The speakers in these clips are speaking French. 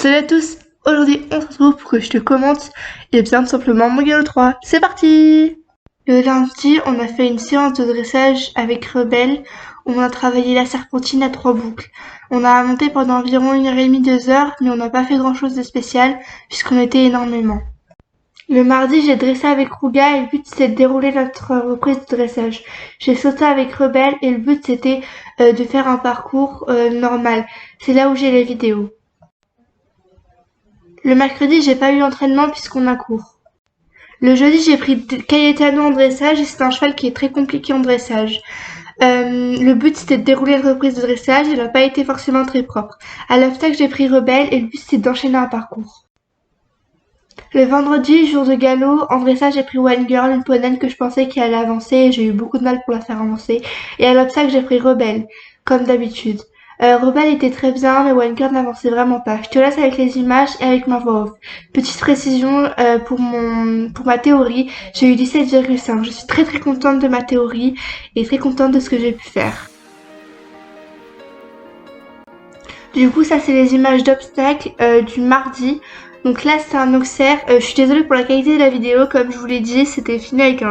Salut à tous, aujourd'hui on se retrouve pour que je te commente et bien tout simplement mon galop 3. C'est parti! Le lundi, on a fait une séance de dressage avec Rebelle où on a travaillé la serpentine à 3 boucles. On a monté pendant environ 1h30, 2 heures, mais on n'a pas fait grand chose de spécial puisqu'on était énormément. Le mardi, j'ai dressé avec Rouga et le but c'était de dérouler notre reprise de dressage. J'ai sauté avec Rebelle et le but c'était de faire un parcours normal. C'est là où j'ai les vidéos. Le mercredi, j'ai pas eu l'entraînement puisqu'on a cours. Le jeudi, j'ai pris Cayetano en dressage et c'est un cheval qui est très compliqué en dressage. Le but c'était de dérouler la reprise de dressage, elle n'a pas été forcément très propre. À l'obstacle, j'ai pris Rebelle et le but c'était d'enchaîner un parcours. Le vendredi, jour de galop, en dressage, j'ai pris One Girl, une poney que je pensais qu'elle allait avancer et j'ai eu beaucoup de mal pour la faire avancer. Et à l'obstacle, j'ai pris Rebelle, comme d'habitude. Rebelle était très bien, mais One Girl n'avançait vraiment pas. Je te laisse avec les images et avec ma voix off. Petite précision pour ma théorie, j'ai eu 17,5. Je suis très contente de ma théorie et très contente de ce que j'ai pu faire. Du coup, ça c'est les images d'obstacle du mardi. Donc là c'est un Auxerre, je suis désolée pour la qualité de la vidéo, comme je vous l'ai dit, c'était filmé avec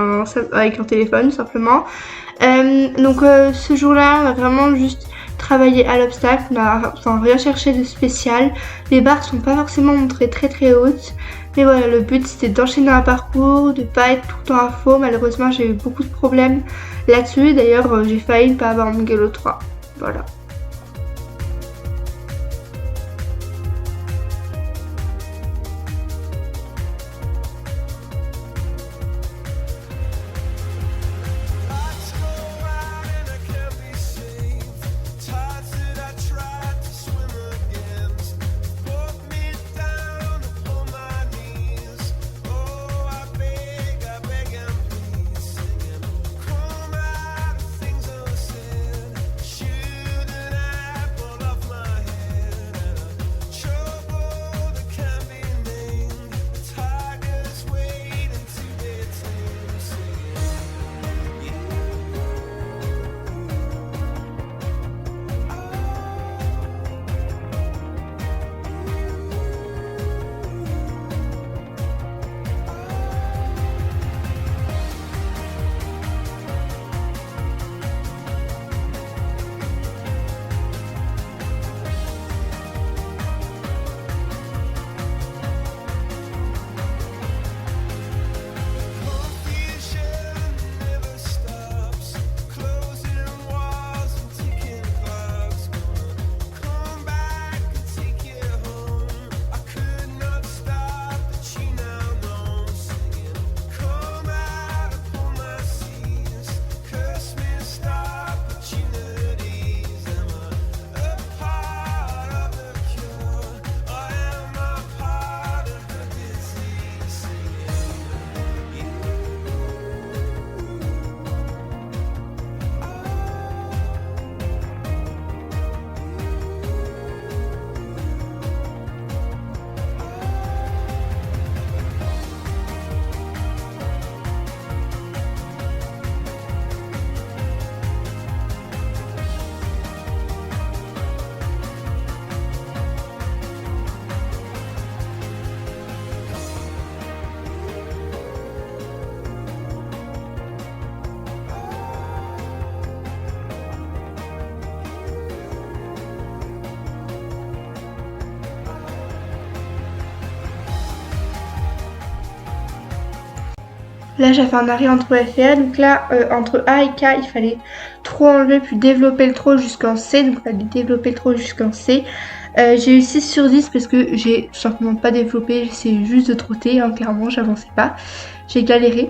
un téléphone simplement. Ce jour-là, on a vraiment juste travaillé à l'obstacle, on n'a rien cherché de spécial. Les barres sont pas forcément montrées très hautes, mais voilà, le but c'était d'enchaîner un parcours, de pas être tout le temps à faux. Malheureusement j'ai eu beaucoup de problèmes là-dessus, d'ailleurs j'ai failli ne pas avoir mon galop 3, voilà. Là j'ai fait un arrêt entre F et A, donc là entre A et K il fallait trop enlever puis développer le trop jusqu'en C, donc il fallait développer le trop jusqu'en C. J'ai eu 6 sur 10 parce que j'ai tout simplement pas développé, j'essayais juste de trotter, hein, clairement j'avançais pas, j'ai galéré.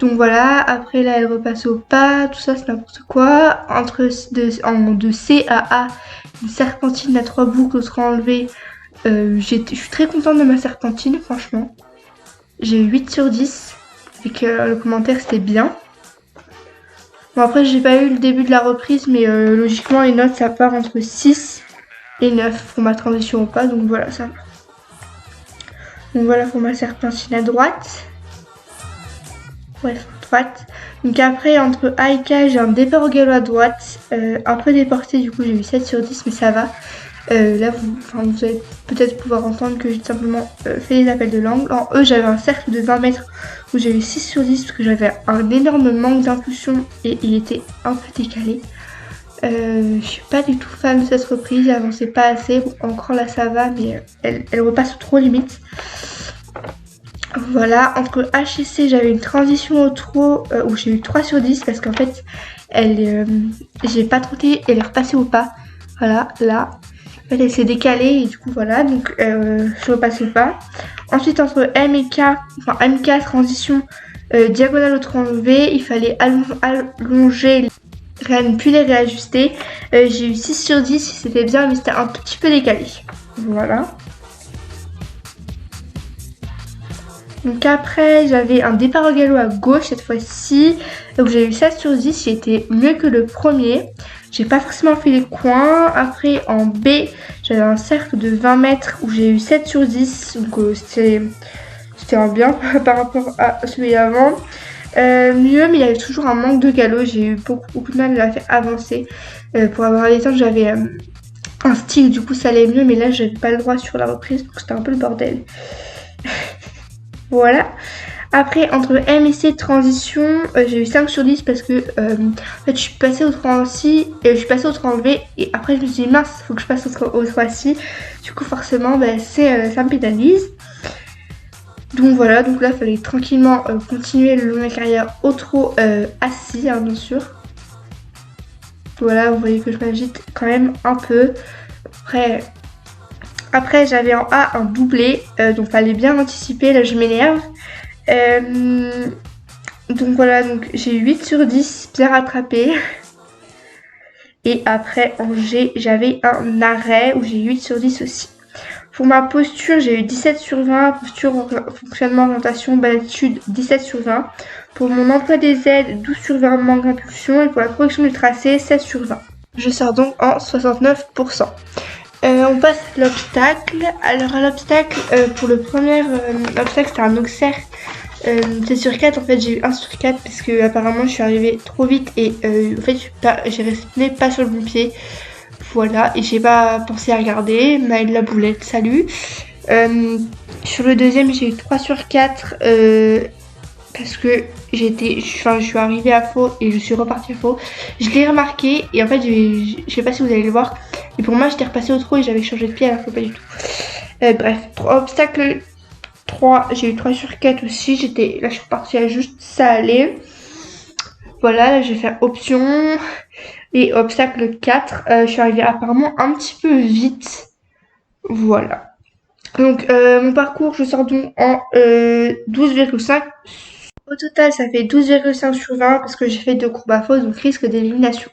Donc voilà, après là elle repasse au pas, tout ça c'est n'importe quoi. De C à A, une serpentine à 3 boucles sera enlevée. Je suis très contente de ma serpentine, franchement. J'ai eu 8 sur 10, et que le commentaire c'était bien. Bon après j'ai pas eu le début de la reprise, mais logiquement les notes ça part entre 6 et 9 pour ma transition au pas, donc voilà ça va. Donc voilà pour ma serpentine à droite. Ouais, droite. Donc après, entre A et K, j'ai un départ au galop à droite, un peu déporté, du coup j'ai eu 7 sur 10, mais ça va. Là, vous allez peut-être pouvoir entendre que j'ai simplement fait les appels de langue. En E, j'avais un cercle de 20 mètres où j'ai eu 6 sur 10 parce que j'avais un énorme manque d'impulsion et il était un peu décalé. Je suis pas du tout fan de cette reprise, elle avançait pas assez. Bon, encore là ça va, mais elle repasse trop limite. Voilà, entre H et C, j'avais une transition au trot où j'ai eu 3 sur 10 parce qu'en fait, j'ai pas trotté, elle est repassée au pas. Voilà, là. En fait, elle s'est décalée et du coup, voilà, donc je repasse au pas. Ensuite, entre M et K, enfin MK, transition diagonale au trot en V, il fallait allonger puis les réajuster. J'ai eu 6 sur 10, c'était bien, mais c'était un petit peu décalé. Voilà. Donc après, j'avais un départ au galop à gauche cette fois-ci. Donc j'ai eu 16 sur 10, j'ai été mieux que le premier. J'ai pas forcément fait les coins. Après, en B, j'avais un cercle de 20 mètres où j'ai eu 7 sur 10. Donc c'était un bien par rapport à celui d'avant. Mieux, mais il y avait toujours un manque de galop. J'ai eu beaucoup de mal à la faire avancer. Pour avoir des temps, j'avais un stick, du coup ça allait mieux, mais là j'avais pas le droit sur la reprise, donc c'était un peu le bordel. Voilà. Après, entre M et C, transition, j'ai eu 5 sur 10 parce que en fait, je suis passée au 3 C et je suis passée au 3 V et après je me suis dit mince, faut que je passe au 3 C. Du coup, forcément, bah, ça me pénalise. Donc voilà, donc là, il fallait tranquillement continuer le long de ma carrière au trot assis, hein, bien sûr. Voilà, vous voyez que je m'agite quand même un peu. Après j'avais en A un doublé, donc fallait bien anticiper, là je m'énerve. Donc voilà, donc j'ai eu 8 sur 10, bien rattrapé. Et après en G, j'avais un arrêt où j'ai eu 8 sur 10 aussi. Pour ma posture, j'ai eu 17 sur 20, posture, fonctionnement, orientation, attitude, 17 sur 20. Pour mon emploi des aides, 12 sur 20, manque d'impulsion. Et pour la correction du tracé, 16 sur 20. Je sors donc en 69%. On passe à l'obstacle. Alors à l'obstacle, pour le premier obstacle, c'était un auxerre. C'est sur 4, en fait j'ai eu 1 sur 4 parce que apparemment je suis arrivée trop vite et en fait j'ai resté pas sur le bon pied. Voilà, et j'ai pas pensé à regarder. Maëlle la boulette, salut. Sur le deuxième, j'ai eu 3 sur 4 parce que je suis arrivée à faux et je suis repartie à faux. Je l'ai remarqué et en fait, je sais pas si vous allez le voir, mais pour moi, j'étais repassée au trot et j'avais changé de pied alors que pas du tout. Bref, obstacle 3, j'ai eu 3 sur 4 aussi. Là, je suis partie à juste ça aller. Voilà, là, je vais faire option. Et obstacle 4, je suis arrivée apparemment un petit peu vite. Voilà. Donc, mon parcours, je sors donc en 12,5. Au total, ça fait 12,5 sur 20 parce que j'ai fait 2 courbes à faux, donc risque d'élimination.